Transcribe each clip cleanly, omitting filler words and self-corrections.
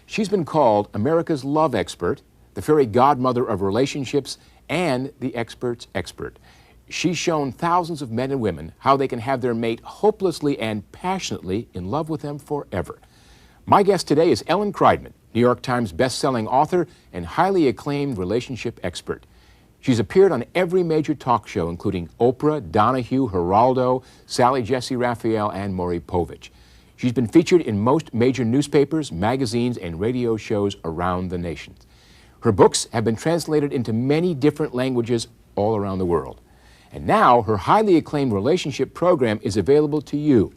She's been called America's love expert, the fairy godmother of relationships, and the expert's expert. She's shown thousands of men and women how they can have their mate hopelessly and passionately in love with them forever. My guest today is Ellen Kreidman, New York Times best-selling author and highly acclaimed relationship expert. She's appeared on every major talk show, including Oprah, Donahue, Geraldo, Sally Jessy Raphael, and Maury Povich. She's been featured in most major newspapers, magazines, and radio shows around the nation. Her books have been translated into many different languages all around the world. And now her highly acclaimed relationship program is available to you.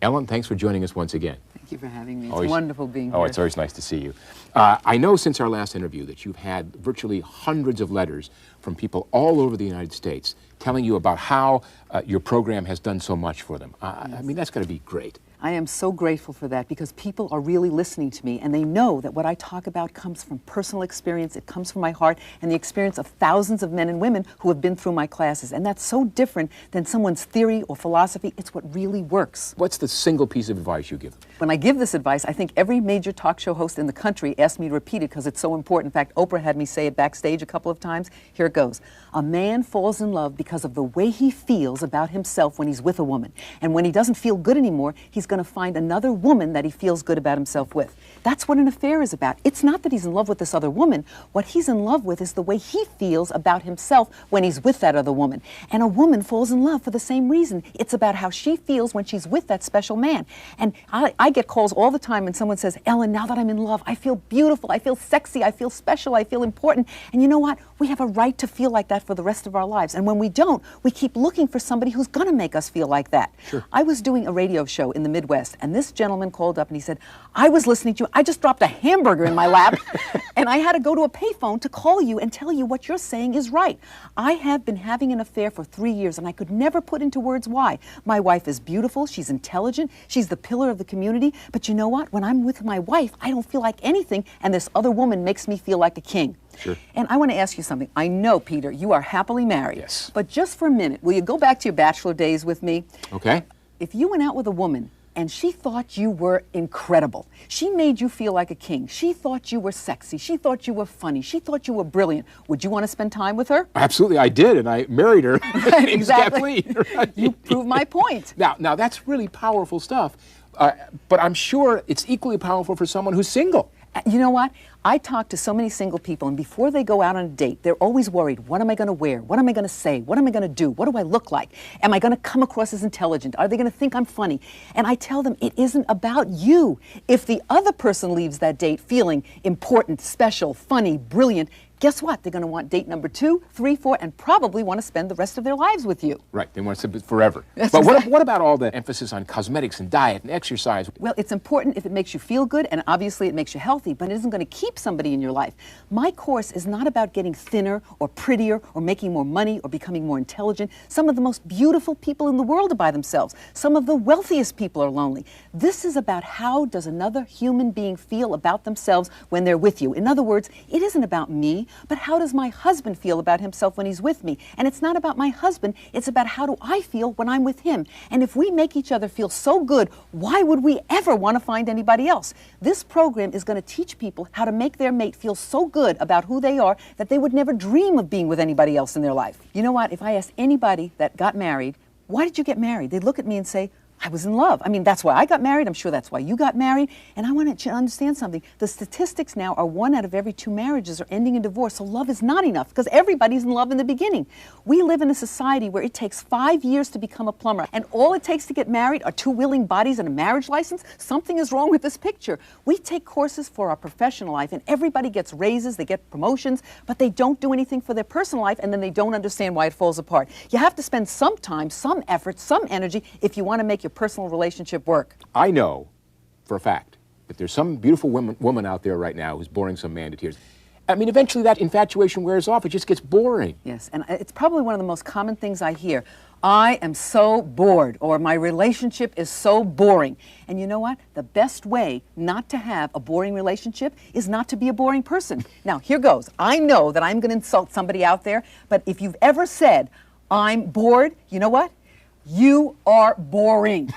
Ellen, thanks for joining us once again. Thank you for having me. It's wonderful being here. Oh, it's always nice to see you. I know since our last interview that you've had virtually hundreds of letters from people all over the United States telling you about how your program has done so much for them. Yes. I mean, that's got to be great. I am so grateful for that because people are really listening to me and they know that what I talk about comes from personal experience, it comes from my heart and the experience of thousands of men and women who have been through my classes. And that's so different than someone's theory or philosophy. It's what really works. What's the single piece of advice you give them? When I give this advice, I think every major talk show host in the country asked me to repeat it because it's so important. In fact, Oprah had me say it backstage a couple of times. Here it goes. A man falls in love because of the way he feels about himself when he's with a woman. And when he doesn't feel good anymore, he's going to find another woman that he feels good about himself with. That's what an affair is about. It's not that he's in love with this other woman. What he's in love with is the way he feels about himself when he's with that other woman. And a woman falls in love for the same reason. It's about how she feels when she's with that special man. And I get calls all the time when someone says, Ellen, now that I'm in love, I feel beautiful, I feel sexy, I feel special, I feel important. And you know what? We have a right to feel like that for the rest of our lives. And when we don't, we keep looking for somebody who's going to make us feel like that. Sure. I was doing a radio show in the Midwest, and this gentleman called up and he said, I was listening to you, I just dropped a hamburger in my lap, and I had to go to a payphone to call you and tell you what you're saying is right. I have been having an affair for 3 years, and I could never put into words why. My wife is beautiful, she's intelligent, she's the pillar of the community, but you know what? When I'm with my wife, I don't feel like anything, and this other woman makes me feel like a king. Sure. And I want to ask you something. I know, Peter, you are happily married. Yes. But just for a minute, will you go back to your bachelor days with me? Okay. If you went out with a woman and she thought you were incredible, she made you feel like a king, she thought you were sexy, she thought you were funny, she thought you were brilliant, would you want to spend time with her? Absolutely, I did, and I married her. Exactly. Right. You prove my point. Now that's really powerful stuff, but I'm sure it's equally powerful for someone who's single. You know what? I talk to so many single people, and before they go out on a date, they're always worried, what am I going to wear? What am I going to say? What am I going to do? What do I look like? Am I going to come across as intelligent? Are they going to think I'm funny? And I tell them, it isn't about you. If the other person leaves that date feeling important, special, funny, brilliant, guess what? They're going to want date number 2, 3, 4, and probably want to spend the rest of their lives with you. Right, they want to spend forever. That's but exactly. what about all the emphasis on cosmetics and diet and exercise? Well, it's important if it makes you feel good, and obviously it makes you healthy, but it isn't going to keep somebody in your life. My course is not about getting thinner or prettier or making more money or becoming more intelligent. Some of the most beautiful people in the world are by themselves. Some of the wealthiest people are lonely. This is about how does another human being feel about themselves when they're with you. In other words, it isn't about me, but how does my husband feel about himself when he's with me? And it's not about my husband, it's about how do I feel when I'm with him. And if we make each other feel so good, why would we ever want to find anybody else? This program is going to teach people how to make their mate feel so good about who they are that they would never dream of being with anybody else in their life. You know what? If I asked anybody that got married, why did you get married? They'd look at me and say, I was in love. I mean, that's why I got married. I'm sure that's why you got married. And I want you to understand something. The statistics now are 1 out of every 2 marriages are ending in divorce. So love is not enough because everybody's in love in the beginning. We live in a society where it takes 5 years to become a plumber. And all it takes to get married are 2 willing bodies and a marriage license. Something is wrong with this picture. We take courses for our professional life and everybody gets raises, they get promotions, but they don't do anything for their personal life and then they don't understand why it falls apart. You have to spend some time, some effort, some energy if you want to make your personal relationship work. I know for a fact that there's some beautiful woman out there right now who's boring some man to tears. I mean, eventually that infatuation wears off. It just gets boring. Yes, and it's probably one of the most common things I hear. I am so bored, or my relationship is so boring. And you know what? The best way not to have a boring relationship is not to be a boring person. Now, here goes. I know that I'm going to insult somebody out there, but if you've ever said, I'm bored, you know what? You are boring.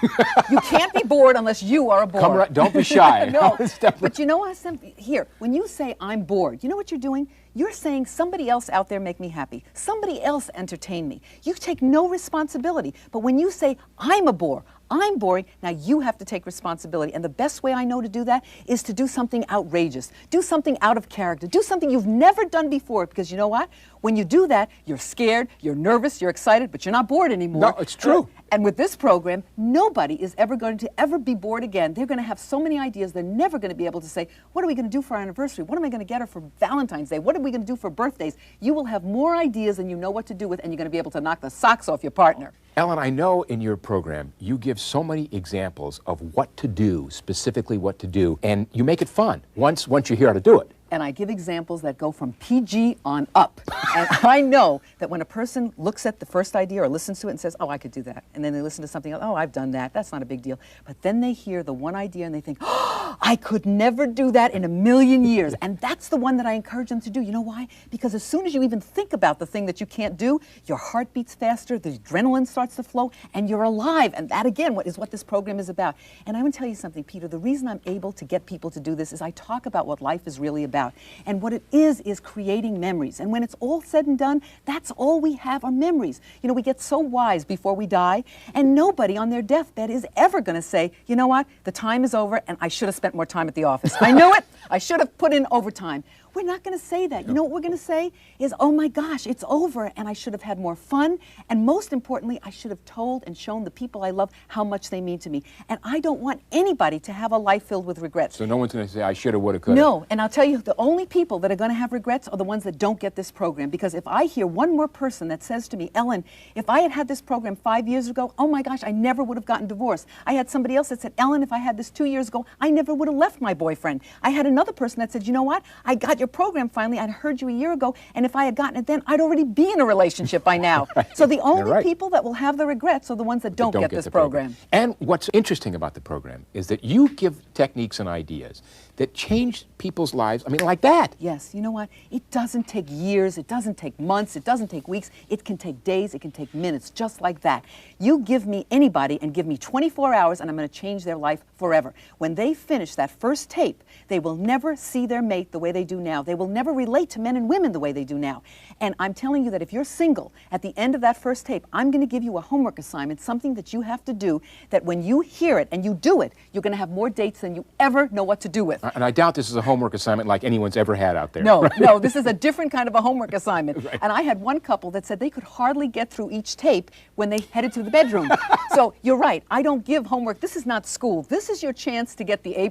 You can't be bored unless you are a bore. Come right, don't be shy. No, but you know what? Here, when you say I'm bored, you know what you're doing? You're saying somebody else out there make me happy. Somebody else entertain me. You take no responsibility. But when you say I'm a bore, I'm boring, now you have to take responsibility. And the best way I know to do that is to do something outrageous. Do something out of character. Do something you've never done before. Because you know what? When you do that, you're scared, you're nervous, you're excited, but you're not bored anymore. No, it's true. And with this program, nobody is ever going to ever be bored again. They're going to have so many ideas, they're never going to be able to say, what are we going to do for our anniversary? What am I going to get her for Valentine's Day? What are we going to do for birthdays? You will have more ideas than you know what to do with, and you're going to be able to knock the socks off your partner. Ellen, I know in your program you give so many examples of what to do, specifically what to do, and you make it fun once you hear how to do it. And I give examples that go from PG on up. And I know that when a person looks at the first idea or listens to it and says, oh, I could do that, and then they listen to something else, oh, I've done that, that's not a big deal. But then they hear the one idea and they think, oh, I could never do that in a million years. And that's the one that I encourage them to do. You know why? Because as soon as you even think about the thing that you can't do, your heart beats faster, the adrenaline starts to flow, and you're alive. And that, again, is what this program is about. And I want to tell you something, Peter. The reason I'm able to get people to do this is I talk about what life is really about. And what it is creating memories. And when it's all said and done, that's all we have are memories. You know, we get so wise before we die, and nobody on their deathbed is ever going to say, you know what, the time is over and I should have spent more time at the office. I knew it. I should have put in overtime. We're not going to say that. You know what we're going to say is, oh my gosh, it's over and I should have had more fun. And most importantly, I should have told and shown the people I love how much they mean to me. And I don't want anybody to have a life filled with regrets. So no one's going to say, I should have, would have, could have. No, and I'll tell you, the only people that are going to have regrets are the ones that don't get this program. Because if I hear one more person that says to me, Ellen, if I had this program 5 years ago, oh my gosh, I never would have gotten divorced. I had somebody else that said, Ellen, if I had this 2 years ago, I never would have left my boyfriend. I had another person that said, you know what, I got your program finally, I'd heard you a year ago, and if I had gotten it then, I'd already be in a relationship by now. Right. So the only people that will have the regrets are the ones that don't get this program. And what's interesting about the program is that you give techniques and ideas that change people's lives, I mean, like that. Yes, you know what? It doesn't take years, it doesn't take months, it doesn't take weeks, it can take days, it can take minutes, just like that. You give me anybody and give me 24 hours and I'm going to change their life forever. When they finish that first tape, they will never see their mate the way they do now. They will never relate to men and women the way they do now. And I'm telling you that if you're single, at the end of that first tape, I'm going to give you a homework assignment, something that you have to do, that when you hear it and you do it, you're going to have more dates than you ever know what to do with. And I doubt this is a homework assignment like anyone's ever had out there. No, right? no, this is a different kind of a homework assignment. Right. And I had one couple that said they could hardly get through each tape when they headed to the bedroom. So you're right, I don't give homework. This is not school. This is your chance to get the A++.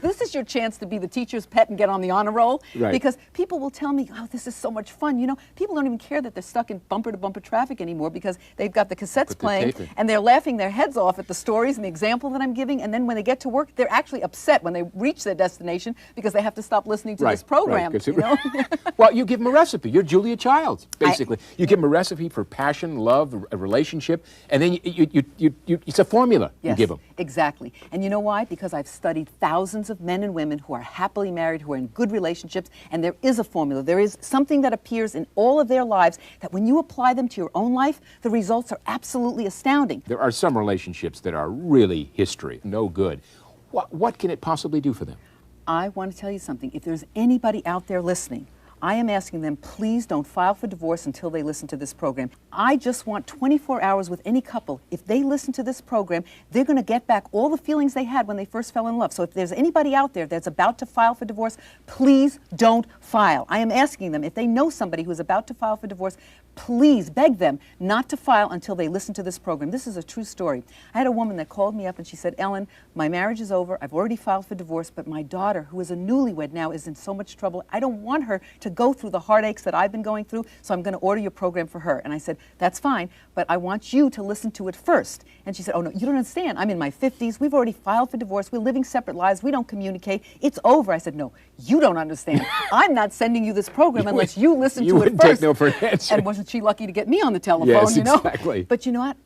This is your chance to be the teacher's pet and get on the honor roll. Right. Because people will tell me, oh, this is so much fun. You know, people don't even care that they're stuck in bumper-to-bumper traffic anymore because they've got the cassettes playing and they're laughing their heads off at the stories and the example that I'm giving. And then when they get to work, they're actually upset when they reach their destination because they have to stop listening to this program. Right, you know? Well, you give them a recipe. You're Julia Childs, basically. You give them a recipe for passion, love, a relationship, and then it's a formula you give them. Exactly. And you know why? Because I've studied thousands of men and women who are happily married, who are in good relationships, and there is a formula. There is something that appears in all of their lives that when you apply them to your own life, the results are absolutely astounding. There are some relationships that are really history, no good. What can it possibly do for them? I want to tell you something. If there's anybody out there listening, I am asking them, please don't file for divorce until they listen to this program. I just want 24 hours with any couple. If they listen to this program, they're going to get back all the feelings they had when they first fell in love. So if there's anybody out there that's about to file for divorce, please don't file. I am asking them, if they know somebody who's about to file for divorce, please beg them not to file until they listen to this program. This is a true story. I had a woman that called me up and she said, Ellen, my marriage is over. I've already filed for divorce, but my daughter, who is a newlywed now, is in so much trouble. I don't want her to go through the heartaches that I've been going through, so I'm going to order your program for her. And I said, that's fine, but I want you to listen to it first. And she said, oh no, you don't understand. I'm in my 50s. We've already filed for divorce. We're living separate lives. We don't communicate. It's over. I said, no, you don't understand. I'm not sending you this program unless you listen to it first. You wouldn't take no for an answer. And wasn't she lucky to get me on the telephone, yes, you know? Exactly. But you know what?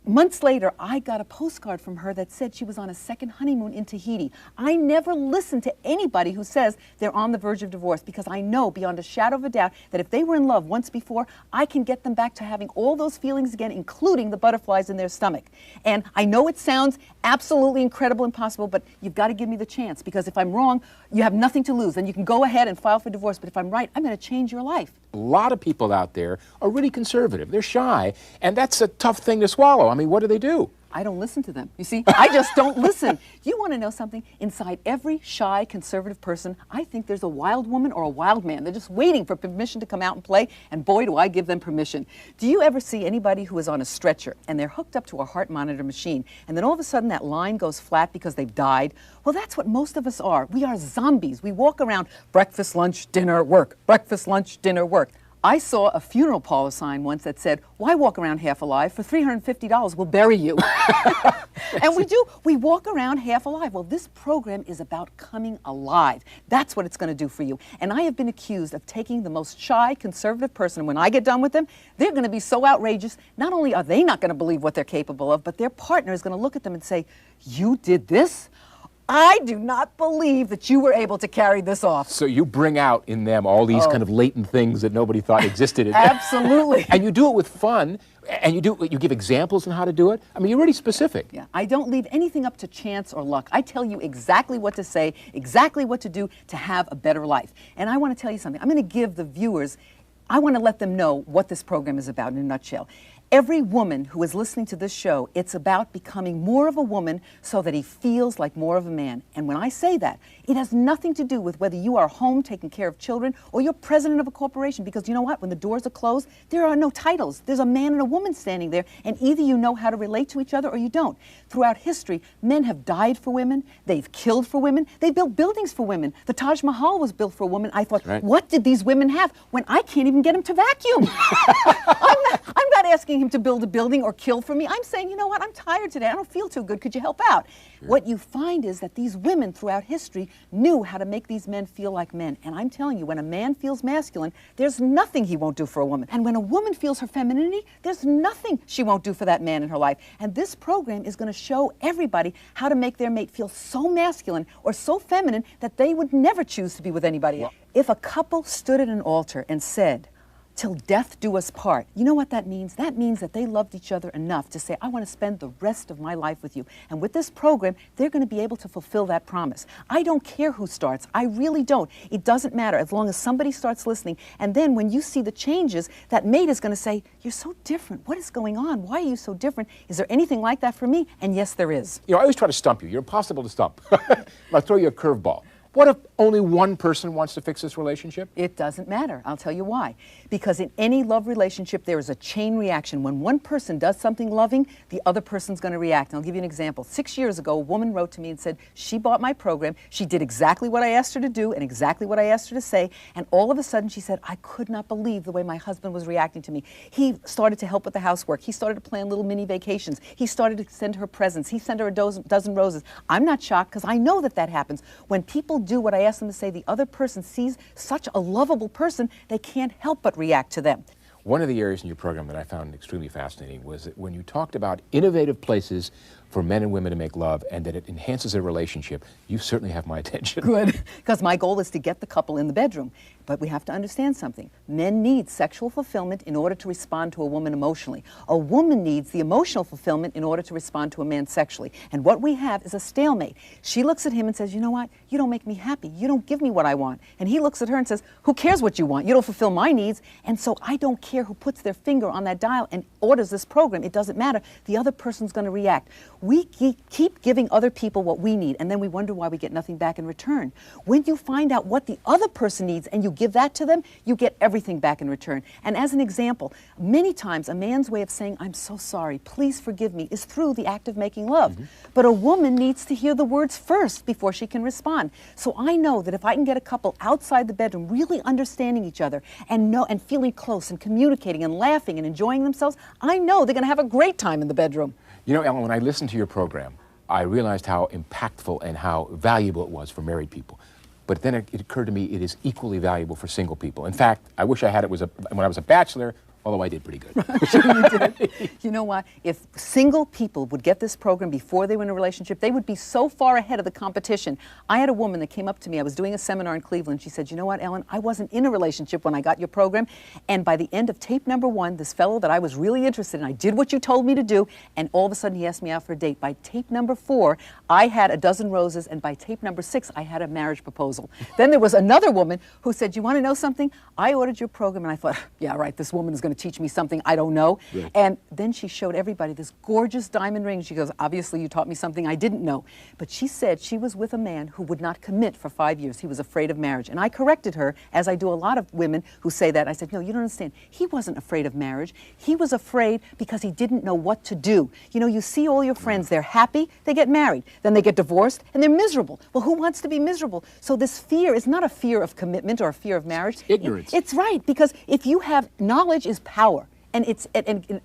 Months later, I got a postcard from her that said she was on a second honeymoon in Tahiti. I never listen to anybody who says they're on the verge of divorce, because I know beyond a shadow of a doubt that if they were in love once before, I can get them back to having all those feelings again, including the butterflies in their stomach. And I know it sounds absolutely incredible and impossible, but you've got to give me the chance, because if I'm wrong, you have nothing to lose. Then you can go ahead and file for divorce, but if I'm right, I'm going to change your life. A lot of people out there are really conservative. They're shy, and that's a tough thing to swallow. I mean, what do? I don't listen to them. You see, I just don't listen. You want to know something? Inside every shy, conservative person, I think there's a wild woman or a wild man. They're just waiting for permission to come out and play, and boy, do I give them permission. Do you ever see anybody who is on a stretcher and they're hooked up to a heart monitor machine, and then all of a sudden that line goes flat because they've died? Well, that's what most of us are. We are zombies. We walk around breakfast, lunch, dinner, work, breakfast, lunch, dinner, work. I saw a funeral parlor sign once that said, "Why walk around half alive? For $350, we'll bury you." And we do. We walk around half alive. Well, this program is about coming alive. That's what it's going to do for you. And I have been accused of taking the most shy, conservative person, and when I get done with them, they're going to be so outrageous. Not only are they not going to believe what they're capable of, but their partner is going to look at them and say, "You did this? I do not believe that you were able to carry this off." So you bring out in them all these kind of latent things that nobody thought existed in them. Absolutely. And you do it with fun, and you give examples on how to do it. I mean, you're really specific. Yeah, I don't leave anything up to chance or luck. I tell you exactly what to say, exactly what to do to have a better life. And I want to tell you something. I'm going to give the viewers, I want to let them know what this program is about in a nutshell. Every woman who is listening to this show, it's about becoming more of a woman so that he feels like more of a man. And when I say that, it has nothing to do with whether you are home taking care of children or you're president of a corporation, because you know what? When the doors are closed, there are no titles. There's a man and a woman standing there, and either you know how to relate to each other or you don't. Throughout history, men have died for women, they've killed for women, they built buildings for women. The Taj Mahal was built for a woman. I thought, what did these women have when I can't even get them to vacuum? I'm not asking him to build a building or kill for me. I'm saying, you know what, I'm tired today. I don't feel too good. Could you help out? Sure. What you find is that these women throughout history knew how to make these men feel like men. And I'm telling you, when a man feels masculine, there's nothing he won't do for a woman. And when a woman feels her femininity, there's nothing she won't do for that man in her life. And this program is going to show everybody how to make their mate feel so masculine or so feminine that they would never choose to be with anybody else. If a couple stood at an altar and said, "Till death do us part," you know what that means? That means that they loved each other enough to say, "I want to spend the rest of my life with you." And with this program, they're going to be able to fulfill that promise. I don't care who starts. I really don't. It doesn't matter as long as somebody starts listening. And then when you see the changes, that mate is going to say, "You're so different. What is going on? Why are you so different? Is there anything like that for me?" And yes, there is. You know, I always try to stump you. You're impossible to stump. I'll throw you a curveball. What if only one person wants to fix this relationship? It doesn't matter. I'll tell you why. Because in any love relationship, there is a chain reaction. When one person does something loving, the other person's going to react. And I'll give you an example. 6 years ago, a woman wrote to me and said she bought my program. She did exactly what I asked her to do and exactly what I asked her to say. And all of a sudden, she said, "I could not believe the way my husband was reacting to me. He started to help with the housework. He started to plan little mini vacations. He started to send her presents. He sent her a dozen roses." I'm not shocked, because I know that that happens. When people do what I ask them to say, the other person sees such a lovable person, they can't help but react to them. One of the areas in your program that I found extremely fascinating was that when you talked about innovative places for men and women to make love and that it enhances their relationship, you certainly have my attention. Good, because my goal is to get the couple in the bedroom. But we have to understand something. Men need sexual fulfillment in order to respond to a woman emotionally. A woman needs the emotional fulfillment in order to respond to a man sexually. And what we have is a stalemate. She looks at him and says, "You know what? You don't make me happy. You don't give me what I want." And he looks at her and says, "Who cares what you want? You don't fulfill my needs." And so I don't care who puts their finger on that dial and orders this program. It doesn't matter. The other person's going to react. We keep giving other people what we need, and then we wonder why we get nothing back in return. When you find out what the other person needs and you give that to them, you get everything back in return. And as an example, many times a man's way of saying, "I'm so sorry, please forgive me," is through the act of making love. But a woman needs to hear the words first before she can respond. So I know that if I can get a couple outside the bedroom really understanding each other and feeling close and communicating and laughing and enjoying themselves, I know they're going to have a great time in the bedroom. You know, Ellen, when I listened to your program, I realized how impactful and how valuable it was for married people. But then it occurred to me it is equally valuable for single people. In fact, I wish I had it when I was a bachelor although I did pretty good. You did. You know what? If single people would get this program before they were in a relationship, they would be so far ahead of the competition. I had a woman that came up to me. I was doing a seminar in Cleveland. She said, you know what, Ellen, I wasn't in a relationship when I got your program. And by the end of tape number 1, this fellow that I was really interested in, I did what you told me to do, and all of a sudden he asked me out for a date. By tape number 4, I had a dozen roses, and by tape number 6, I had a marriage proposal. Then there was another woman who said, you want to know something? I ordered your program, and I thought, yeah, right, this woman is going to teach me something I don't know. Right. And then she showed everybody this gorgeous diamond ring. She goes, obviously you taught me something I didn't know. But she said she was with a man who would not commit for 5 years. He was afraid of marriage. And I corrected her, as I do a lot of women who say that. I said, no, you don't understand. He wasn't afraid of marriage. He was afraid because he didn't know what to do. You know, you see all your friends, they're happy, they get married. Then they get divorced, and they're miserable. Well, who wants to be miserable? So this fear is not a fear of commitment or a fear of marriage. It's ignorance. It's right, because if you have, knowledge is power. And it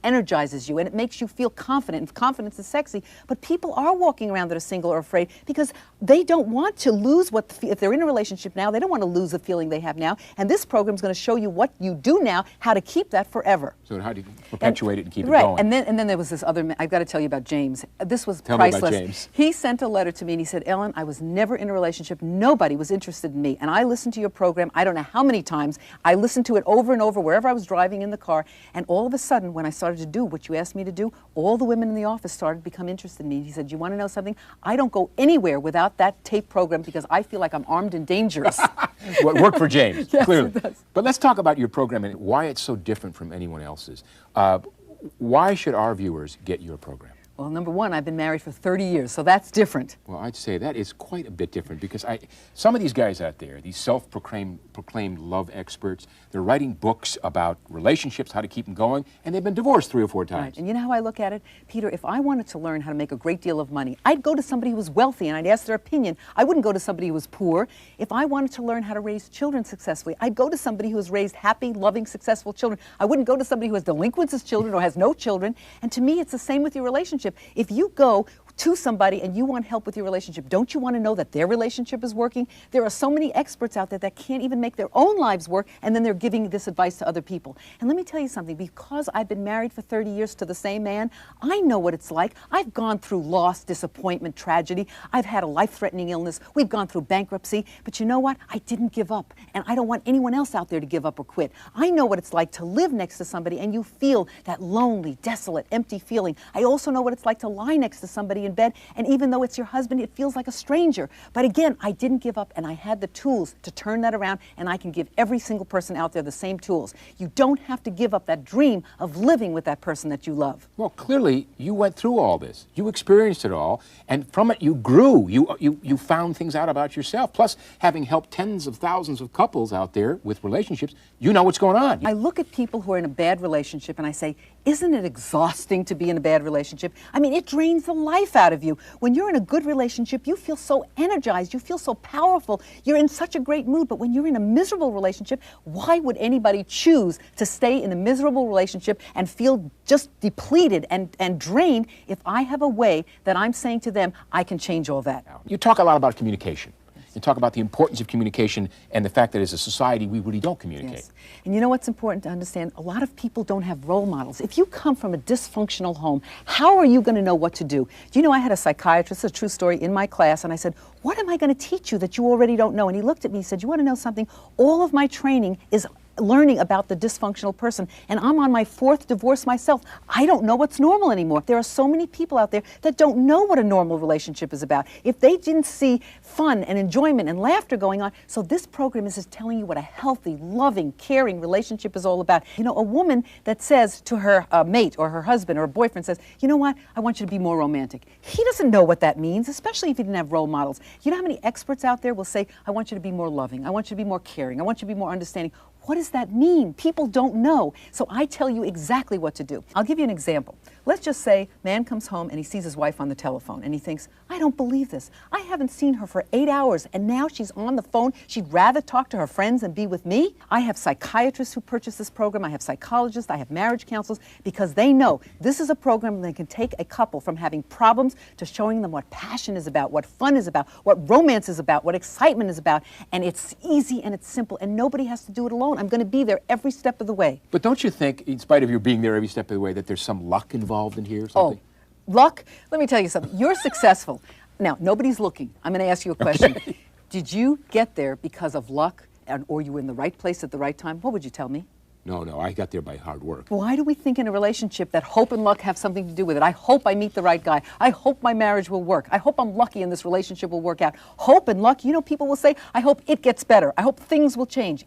energizes you, and it makes you feel confident, and confidence is sexy. But people are walking around that are single or afraid because they don't want to lose if they're in a relationship now, they don't want to lose the feeling they have now. And this program is going to show you what you do now, how to keep that forever. So how do you perpetuate it and keep it right. going? And then there was this other man. I've got to tell you about James. This was Tell priceless. me about James. He sent a letter to me, and he said, Ellen, I was never in a relationship. Nobody was interested in me. And I listened to your program, I don't know how many times. I listened to it over and over wherever I was driving in the car. And all of a sudden, when I started to do what you asked me to do, all the women in the office started to become interested in me. He said, you want to know something? I don't go anywhere without that tape program because I feel like I'm armed and dangerous. Well, it worked for James, Yes, clearly. it does. But let's talk about your program and why it's so different from anyone else's. Why should our viewers get your program? Well, number one, I've been married for 30 years, so that's different. Well, I'd say that is quite a bit different because some of these guys out there, these self-proclaimed love experts, they're writing books about relationships, how to keep them going, and they've been divorced 3 or 4 times. Right. And you know how I look at it? Peter, if I wanted to learn how to make a great deal of money, I'd go to somebody who was wealthy and I'd ask their opinion. I wouldn't go to somebody who was poor. If I wanted to learn how to raise children successfully, I'd go to somebody who has raised happy, loving, successful children. I wouldn't go to somebody who has delinquents as children or has no children. And to me, it's the same with your relationship. If you go to somebody and you want help with your relationship, don't you want to know that their relationship is working? There are so many experts out there that can't even make their own lives work, and then they're giving this advice to other people. And let me tell you something, because I've been married for 30 years to the same man, I know what it's like. I've gone through loss, disappointment, tragedy. I've had a life-threatening illness. We've gone through bankruptcy. But you know what? I didn't give up, and I don't want anyone else out there to give up or quit. I know what it's like to live next to somebody and you feel that lonely, desolate, empty feeling. I also know what it's like to lie next to somebody in bed, and even though it's your husband, it feels like a stranger. But again, I didn't give up, and I had the tools to turn that around, and I can give every single person out there the same tools. You don't have to give up that dream of living with that person that you love. Well, clearly, you went through all this. You experienced it all, and from it, you grew. You found things out about yourself. Plus, having helped tens of thousands of couples out there with relationships, you know what's going on. I look at people who are in a bad relationship, and I say, isn't it exhausting to be in a bad relationship? I mean, it drains the life out of you. When you're in a good relationship, you feel so energized, you feel so powerful, you're in such a great mood. But when you're in a miserable relationship, why would anybody choose to stay in a miserable relationship and feel just depleted and drained if I have a way that I'm saying to them, I can change all that? You talk a lot about communication. You talk about the importance of communication and the fact that as a society, we really don't communicate. Yes. And you know what's important to understand? A lot of people don't have role models. If you come from a dysfunctional home, how are you going to know what to do? Do you know I had a psychiatrist, a true story, in my class, and I said, what am I going to teach you that you already don't know? And he looked at me and said, you want to know something? All of my training is learning about the dysfunctional person, and I'm on my 4th divorce myself. I don't know what's normal anymore. There are so many people out there that don't know what a normal relationship is about. If they didn't see fun and enjoyment and laughter going on, so this program is just telling you what a healthy, loving, caring relationship is all about. You know, a woman that says to her mate or her husband or her boyfriend says, you know what, I want you to be more romantic. He doesn't know what that means, especially if he didn't have role models. You know how many experts out there will say, I want you to be more loving, I want you to be more caring, I want you to be more understanding. What does that mean? People don't know. So I tell you exactly what to do. I'll give you an example. Let's just say man comes home and he sees his wife on the telephone and he thinks, I don't believe this. I haven't seen her for 8 hours and now she's on the phone. She'd rather talk to her friends and be with me. I have psychiatrists who purchase this program. I have psychologists. I have marriage counselors because they know this is a program that can take a couple from having problems to showing them what passion is about, what fun is about, what romance is about, what excitement is about. And it's easy and it's simple and nobody has to do it alone. alone. I'm going to be there every step of the way. But don't you think, in spite of your being there every step of the way, that there's some luck involved in here or something? Oh, luck? Let me tell you something. You're successful. Now, nobody's looking. I'm going to ask you a question. Okay. Did you get there because of luck, or you were in the right place at the right time? What would you tell me? No, I got there by hard work. Why do we think in a relationship that hope and luck have something to do with it? I hope I meet the right guy. I hope my marriage will work. I hope I'm lucky and this relationship will work out. Hope and luck, you know, people will say, I hope it gets better. I hope things will change.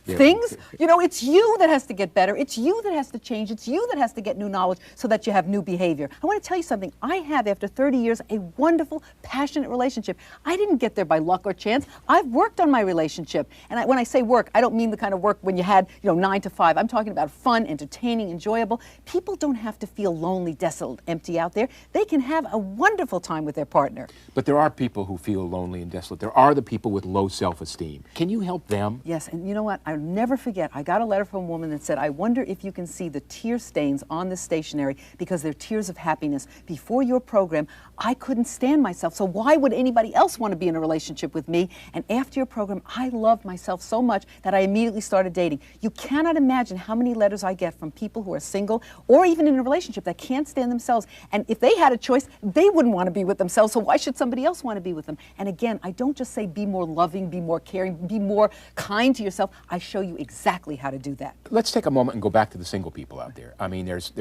Things? You know, it's you that has to get better. It's you that has to change. It's you that has to get new knowledge so that you have new behavior. I want to tell you something. I have, after 30 years, a wonderful, passionate relationship. I didn't get there by luck or chance. I've worked on my relationship. And when I say work, I don't mean the kind of work when you had, 9 to 5. I'm talking about fun, entertaining, enjoyable. People don't have to feel lonely, desolate, empty out there. They can have a wonderful time with their partner. But there are people who feel lonely and desolate. There are the people with low self-esteem. Can you help them? Yes, and you know what? I'll never forget. I got a letter from a woman that said, I wonder if you can see the tear stains on this stationery because they're tears of happiness. Before your program, I couldn't stand myself, so why would anybody else want to be in a relationship with me? And after your program, I loved myself so much that I immediately started dating. You cannot imagine how many letters I get from people who are single or even in a relationship that can't stand themselves. And if they had a choice, they wouldn't want to be with themselves, so why should somebody else want to be with them? And again, I don't just say be more loving, be more caring, be more kind to yourself. I show you exactly how to do that. Let's take a moment and go back to the single people out there. I mean, there's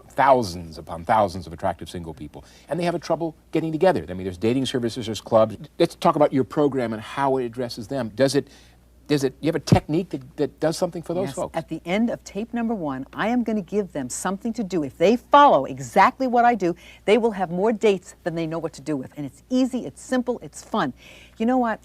thousands upon thousands of attractive single people, and they have trouble getting together. I mean, there's dating services, there's clubs. Let's talk about your program and how it addresses them. You have a technique that does something for those folks? At the end of tape number 1, I am going to give them something to do. If they follow exactly what I do, they will have more dates than they know what to do with. And it's easy, it's simple, it's fun. You know what?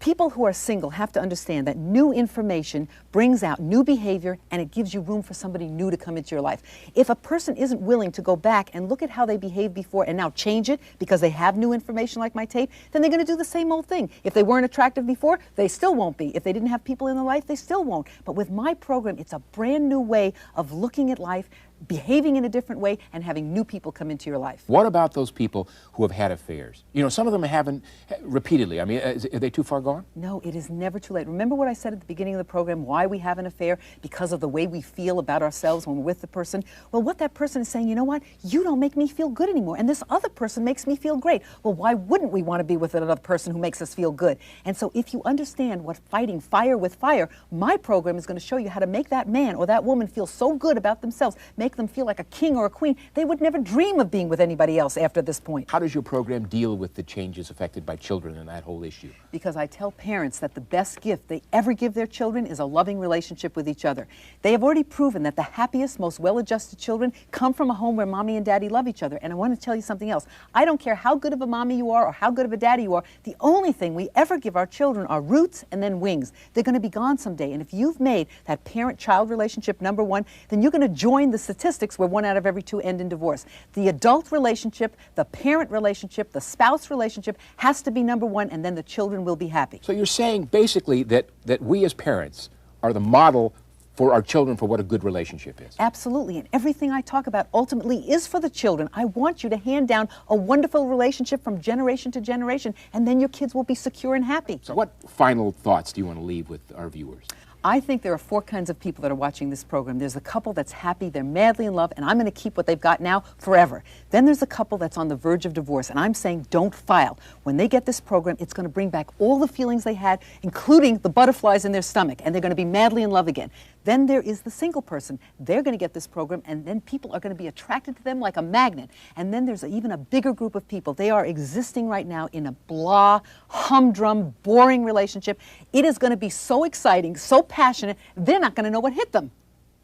People who are single have to understand that new information brings out new behavior and it gives you room for somebody new to come into your life. If a person isn't willing to go back and look at how they behaved before and now change it because they have new information like my tape, then they're going to do the same old thing. If they weren't attractive before, they still won't be. If they didn't have people in their life, they still won't. But with my program, it's a brand new way of looking at life, behaving in a different way, and having new people come into your life. What about those people who have had affairs? You know, some of them haven't repeatedly. I mean, are they too far gone? No, it is never too late. Remember what I said at the beginning of the program, why we have an affair? Because of the way we feel about ourselves when we're with the person. Well, what that person is saying, you know what? You don't make me feel good anymore, and this other person makes me feel great. Well, why wouldn't we want to be with another person who makes us feel good? And so if you understand what fighting fire with fire, my program is going to show you how to make that man or that woman feel so good about themselves, make them feel like a king or a queen, they would never dream of being with anybody else after this point. How does your program deal with the changes affected by children and that whole issue? Because I tell parents that the best gift they ever give their children is a loving relationship with each other. They have already proven that the happiest, most well-adjusted children come from a home where mommy and daddy love each other. And I want to tell you something else. I don't care how good of a mommy you are or how good of a daddy you are, the only thing we ever give our children are roots and then wings. They're going to be gone someday. And if you've made that parent-child relationship number 1, then you're going to join the statistics where 1 out of every 2 end in divorce. The adult relationship, the parent relationship, the spouse relationship has to be number 1, and then the children will be happy. So you're saying basically that we as parents are the model for our children for what a good relationship is. Absolutely, and everything I talk about ultimately is for the children. I want you to hand down a wonderful relationship from generation to generation, and then your kids will be secure and happy. So what final thoughts do you want to leave with our viewers? I think there are 4 kinds of people that are watching this program. There's a couple that's happy, they're madly in love, and I'm going to keep what they've got now forever. Then there's a couple that's on the verge of divorce, and I'm saying don't file. When they get this program, it's going to bring back all the feelings they had, including the butterflies in their stomach, and they're going to be madly in love again. Then there is the single person. They're going to get this program, and then people are going to be attracted to them like a magnet. And then there's even a bigger group of people. They are existing right now in a blah, humdrum, boring relationship. It is going to be so exciting, so passionate, they're not going to know what hit them.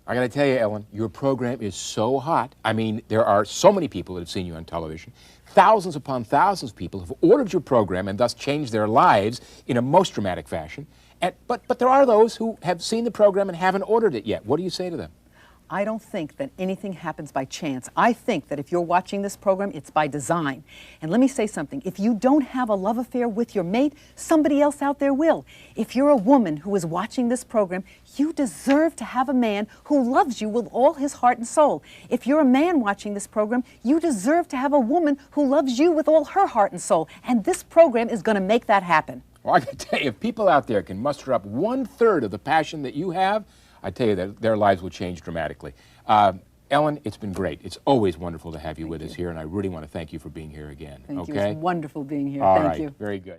I got to tell you, Ellen, your program is so hot. I mean, there are so many people that have seen you on television. Thousands upon thousands of people have ordered your program and thus changed their lives in a most dramatic fashion. But there are those who have seen the program and haven't ordered it yet. What do you say to them? I don't think that anything happens by chance. I think that if you're watching this program, it's by design. And let me say something. If you don't have a love affair with your mate, somebody else out there will. If you're a woman who is watching this program, you deserve to have a man who loves you with all his heart and soul. If you're a man watching this program, you deserve to have a woman who loves you with all her heart and soul. And this program is going to make that happen. Well, I can tell you, if people out there can muster up 1/3 of the passion that you have, I tell you that their lives will change dramatically. Ellen, it's been great. It's always wonderful to have you with us here, and I really want to thank you for being here again. Thank you. Okay? It's wonderful being here. All Thank right. you. Very good.